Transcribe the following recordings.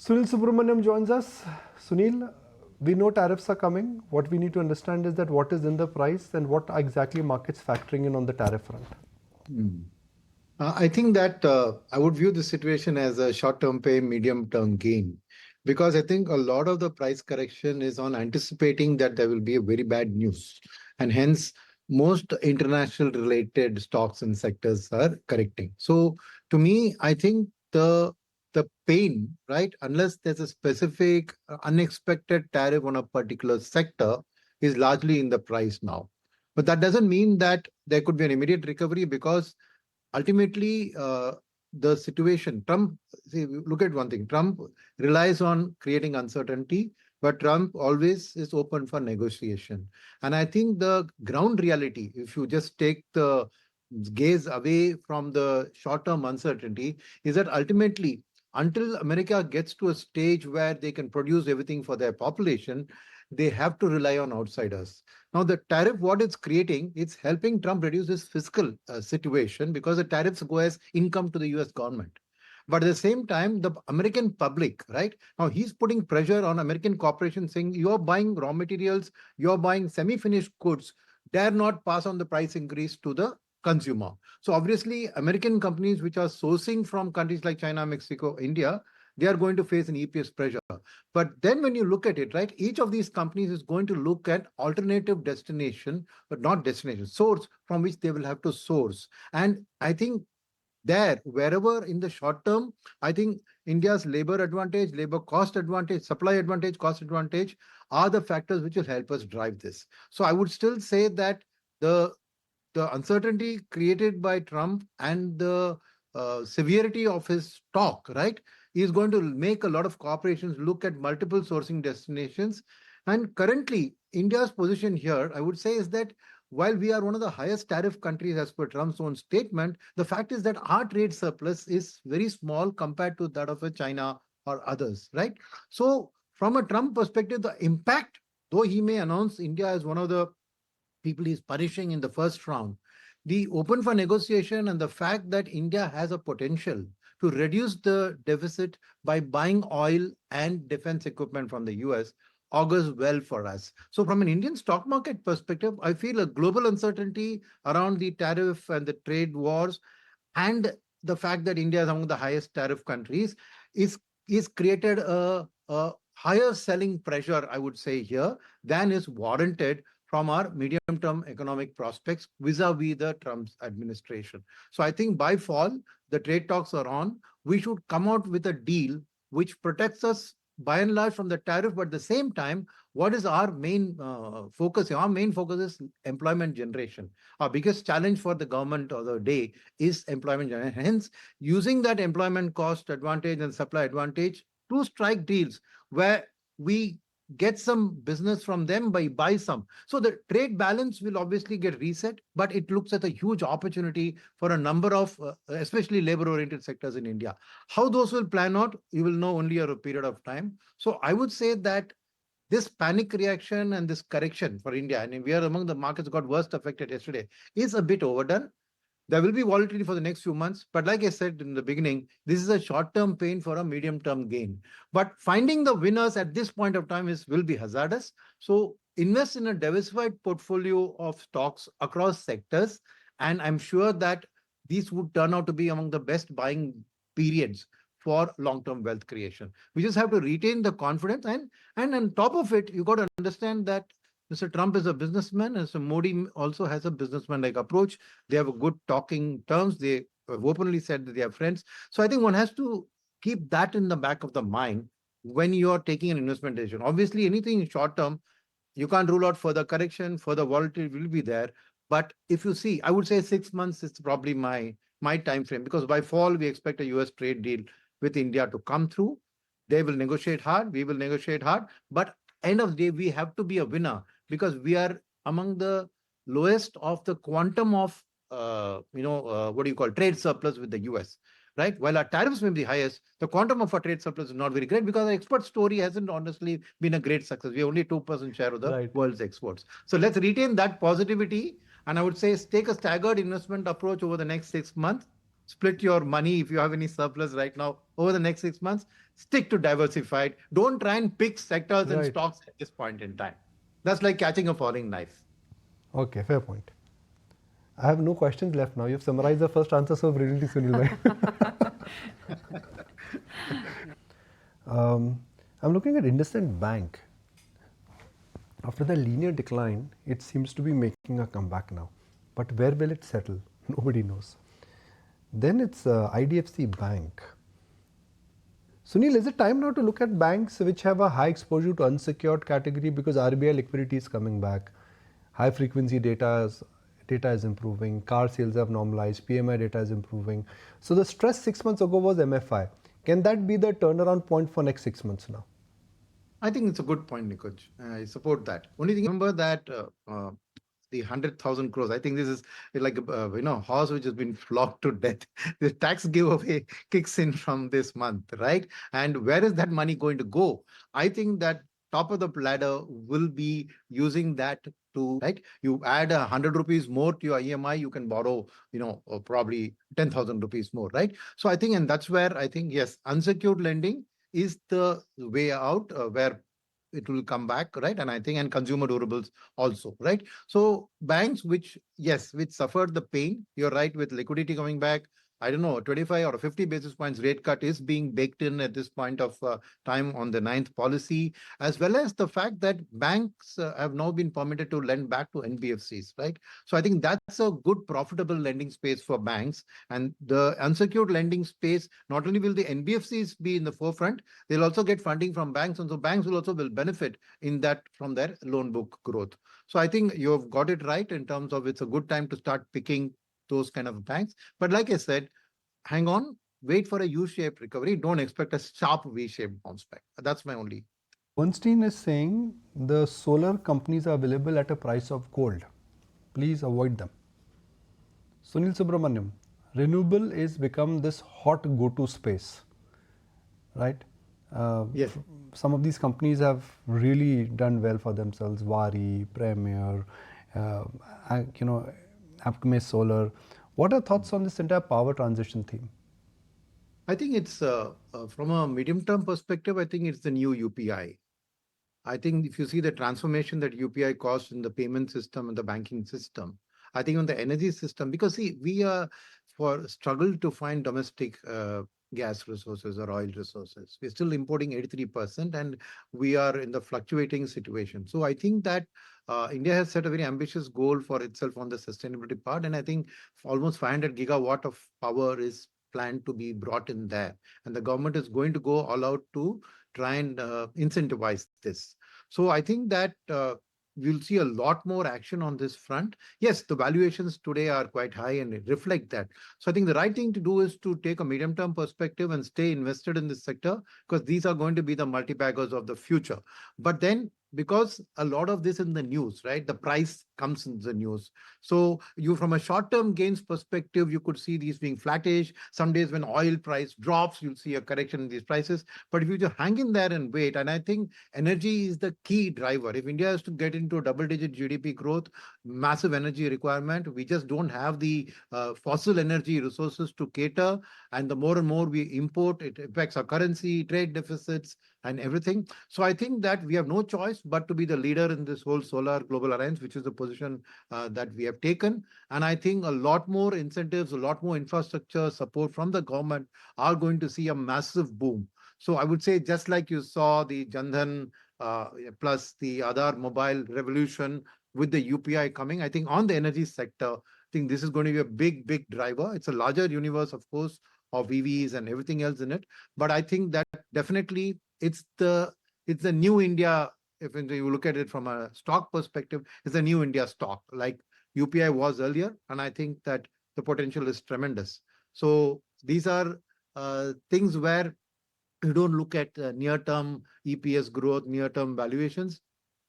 Sunil Subramaniam joins us. Sunil, we know tariffs are coming. What we need to understand is that what is in the price and what exactly markets factoring in on the tariff front. Hmm. I think that I would view the situation as a short-term pain, medium-term gain, because I think a lot of the price correction is on anticipating that there will be a very bad news, and hence most international related stocks and sectors are correcting. So to me, I think the pain, right, unless there's a specific unexpected tariff on a particular sector, is largely in the price now. But that doesn't mean that there could be an immediate recovery because ultimately the situation trump see look at one thing. Trump relies on creating uncertainty, but Trump always is open for negotiation. And I think the ground reality, if you just take the gaze away from the short term uncertainty, is that ultimately until America gets to a stage where they can produce everything for their population, they have to rely on outsiders. Now, the tariff, what it's creating, it's helping Trump reduce his fiscal situation because the tariffs go as income to the US government. But at the same time, the American public, right? Now, he's putting pressure on American corporations saying, you're buying raw materials, you're buying semi finished goods, dare not pass on the price increase to the consumer. So, obviously, American companies which are sourcing from countries like China, Mexico, India, they are going to face an EPS pressure. But then when you look at it, right, each of these companies is going to look at alternative destination, but not destination, source from which they will have to source. And I think there, wherever in the short term, I think India's labor advantage, labor cost advantage, supply advantage, cost advantage are the factors which will help us drive this. So I would still say that the the uncertainty created by Trump and the severity of his talk, right, is going to make a lot of corporations look at multiple sourcing destinations. And currently, India's position here, I would say, is that while we are one of the highest tariff countries as per Trump's own statement, the fact is that our trade surplus is very small compared to that of a China or others, right? So, from a Trump perspective, the impact, though he may announce India as one of the people he's punishing in the first round, the open for negotiation and the fact that India has a potential to reduce the deficit by buying oil and defense equipment from the US augurs well for us. So, from an Indian stock market perspective, I feel a global uncertainty around the tariff and the trade wars and the fact that India is among the highest tariff countries is, is created a higher selling pressure, I would say, here than is warranted from our medium term economic prospects vis-a-vis the Trump's administration. So I think by fall, the trade talks are on. We should come out with a deal which protects us by and large from the tariff, but at the same time, what is our main focus? Our main focus is employment generation. Our biggest challenge for the government of the day is employment generation. Hence, using that employment cost advantage and supply advantage to strike deals where we get some business from them by buy some. So the trade balance will obviously get reset, but it looks at a huge opportunity for a number of, especially labor-oriented sectors in India. How those will plan out, you will know only over a period of time. So I would say that this panic reaction and this correction for India, and we are among the markets got worst affected yesterday, is a bit overdone. There will be volatility for the next few months. But like I said in the beginning, this is a short-term pain for a medium-term gain. But finding the winners at this point of time will be hazardous. So invest in a diversified portfolio of stocks across sectors. And I'm sure that these would turn out to be among the best buying periods for long-term wealth creation. We just have to retain the confidence. And on top of it, you got to understand that Mr. Trump is a businessman, and so Modi also has a businessman-like approach. They have a good talking terms. They have openly said that they are friends. So I think one has to keep that in the back of the mind when you are taking an investment decision. Obviously, anything in short term, you can't rule out further correction, further volatility will be there. But if you see, I would say 6 months is probably my time frame, because by fall we expect a US trade deal with India to come through. They will negotiate hard, we will negotiate hard, but end of the day we have to be a winner because we are among the lowest of the quantum of what do you call trade surplus with the US. Right? While our tariffs may be highest, the quantum of our trade surplus is not very great because our export story hasn't honestly been a great success. We have only 2% share of the Right. world's exports. So let's retain that positivity. And I would say take a staggered investment approach over the next 6 months. split your money if you have any surplus right now over the next 6 months. Stick to diversified. Don't try and pick sectors and Right. stocks at this point in time. That's like catching a falling knife. Okay, fair point. I have no questions left now. You've summarized the first answer so brilliantly, Sunil bhai. I'm looking at IndusInd Bank. After the linear decline, it seems to be making a comeback now. But where will it settle? Nobody knows. Then it's IDFC Bank. Sunil, is it time now to look at banks which have a high exposure to unsecured category because RBI liquidity is coming back? High frequency data is improving, car sales have normalized, PMI data is improving. So the stress 6 months ago was MFI. Can that be the turnaround point for next 6 months now? I think it's a good point, Nikunj. I support that. Only thing, remember that the 100,000 crores. I think this is like horse which has been flogged to death. The tax giveaway kicks in from this month, right? And where is that money going to go? I think that top of the ladder will be using that to, right? You add 100 rupees more to your EMI, you can borrow, probably 10,000 rupees more, right? So I think, and that's where I think, yes, unsecured lending is the way out where it will come back, right? And I think, and consumer durables also, right? So banks which, yes, which suffered the pain, you're right, with liquidity coming back, I don't know, 25 or 50 basis points rate cut is being baked in at this point of time on the ninth policy, as well as the fact that banks have now been permitted to lend back to NBFCs, right? So I think that's a good profitable lending space for banks. And the unsecured lending space, not only will the NBFCs be in the forefront, they'll also get funding from banks. And so banks will also will benefit in that from their loan book growth. So I think you've got it right in terms of it's a good time to start picking those kind of banks. But like I said, hang on, wait for a U-shaped recovery. Don't expect a sharp V-shaped bounce back. That's my only. Bernstein is saying the solar companies are available at a price of gold. Please avoid them. Sunil Subramaniam, renewable is become this hot go-to space, right? Yes. Some of these companies have really done well for themselves. Wari, Premier, Acme Solar. What are thoughts on this entire power transition theme? I think it's from a medium-term perspective, I think it's the new UPI. I think if you see the transformation that UPI caused in the payment system and the banking system, I think on the energy system, because see, we are for struggle to find domestic gas resources or oil resources. We're still importing 83% and we are in the fluctuating situation. So I think that India has set a very ambitious goal for itself on the sustainability part. And I think almost 500 gigawatt of power is planned to be brought in there. And the government is going to go all out to try and incentivize this. So I think that we'll see a lot more action on this front. Yes, the valuations today are quite high and it reflect that. So I think the right thing to do is to take a medium-term perspective and stay invested in this sector because these are going to be the multi-baggers of the future. But then because a lot of this in the news, right? The price comes in the news. So you, from a short-term gains perspective, you could see these being flattish. Some days when oil price drops, you'll see a correction in these prices. But if you just hang in there and wait, and I think energy is the key driver. If India has to get into double-digit GDP growth, massive energy requirement, we just don't have the fossil energy resources to cater. And the more and more we import, it affects our currency, trade deficits, and everything. So I think that we have no choice but to be the leader in this whole solar global alliance, which is the position that we have taken. And I think a lot more incentives, a lot more infrastructure support from the government are going to see a massive boom. So I would say just like you saw the Jandhan plus the Aadhaar mobile revolution with the UPI coming, I think on the energy sector, I think this is going to be a big, big driver. It's a larger universe, of course, of EVs and everything else in it. But I think that definitely it's the new India. If you look at it from a stock perspective, it's a new India stock like UPI was earlier. And I think that the potential is tremendous. So these are things where you don't look at near-term EPS growth, near-term valuations.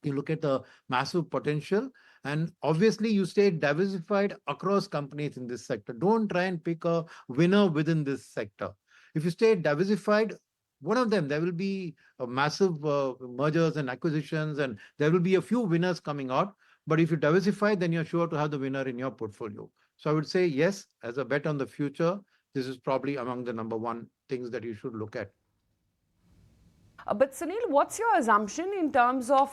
You look at the massive potential. And obviously, you stay diversified across companies in this sector. Don't try and pick a winner within this sector. If you stay diversified, one of them, there will be a massive mergers and acquisitions, and there will be a few winners coming out. But if you diversify, then you're sure to have the winner in your portfolio. So I would say, yes, as a bet on the future, this is probably among the number one things that you should look at. But Sunil, what's your assumption in terms of,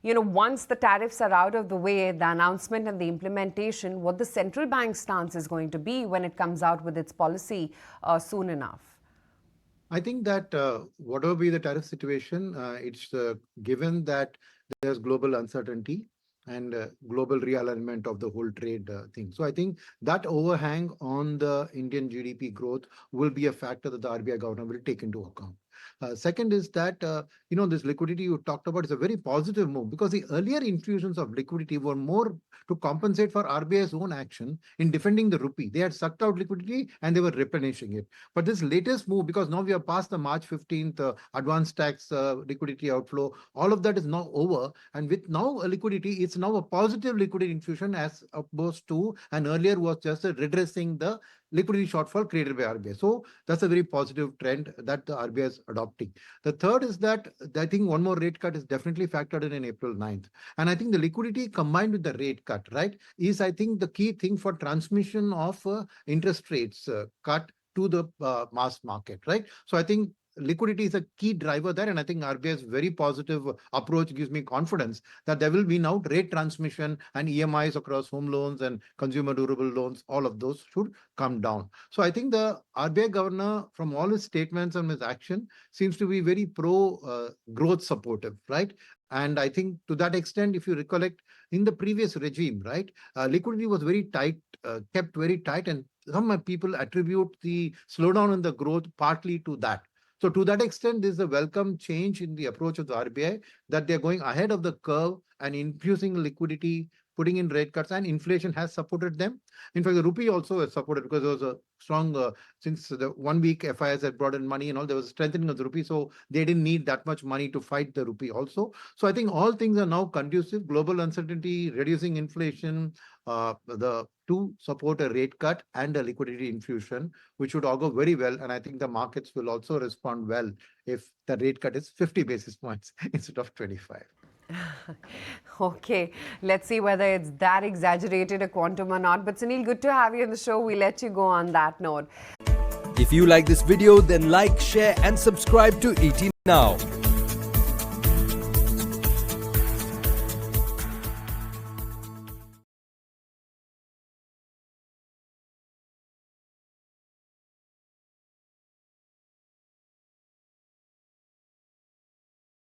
once the tariffs are out of the way, the announcement and the implementation, what the central bank's stance is going to be when it comes out with its policy soon enough? I think that whatever be the tariff situation, it's given that there's global uncertainty and global realignment of the whole trade thing. So I think that overhang on the Indian GDP growth will be a factor that the RBI governor will take into account. Second is that, this liquidity you talked about is a very positive move, because the earlier infusions of liquidity were more to compensate for RBI's own action in defending the rupee. They had sucked out liquidity and they were replenishing it. But this latest move, because now we are past the March 15th advance tax liquidity outflow, all of that is now over. And with now a liquidity, it's now a positive liquidity infusion as opposed to an earlier was just redressing the liquidity shortfall created by RBI. So that's a very positive trend that the RBI is adopting. The third is that I think one more rate cut is definitely factored in April 9th. And I think the liquidity combined with the rate cut, right, is I think the key thing for transmission of interest rates cut to the mass market, right? So I think liquidity is a key driver there, and I think RBI's very positive approach gives me confidence that there will be now rate transmission and EMIs across home loans and consumer durable loans. All of those should come down. So I think the RBI governor, from all his statements and his action, seems to be very pro growth supportive, right? And I think to that extent, if you recollect, in the previous regime, right, liquidity was very tight, kept very tight, and some people attribute the slowdown in the growth partly to that. So to that extent, this is a welcome change in the approach of the RBI, that they're going ahead of the curve and infusing liquidity, putting in rate cuts, and inflation has supported them. In fact, the rupee also has supported, because there was a strong, since the 1 week FIS had brought in money and all, there was a strengthening of the rupee. So they didn't need that much money to fight the rupee also. So I think all things are now conducive. Global uncertainty, reducing inflation, the to support a rate cut and a liquidity infusion, which would augur very well. And I think the markets will also respond well if the rate cut is 50 basis points instead of 25. Okay, let's see whether it's that exaggerated a quantum or not. But Sunil, good to have you on the show. We'll let you go on that note. If you like this video, then like, share and subscribe to ET Now.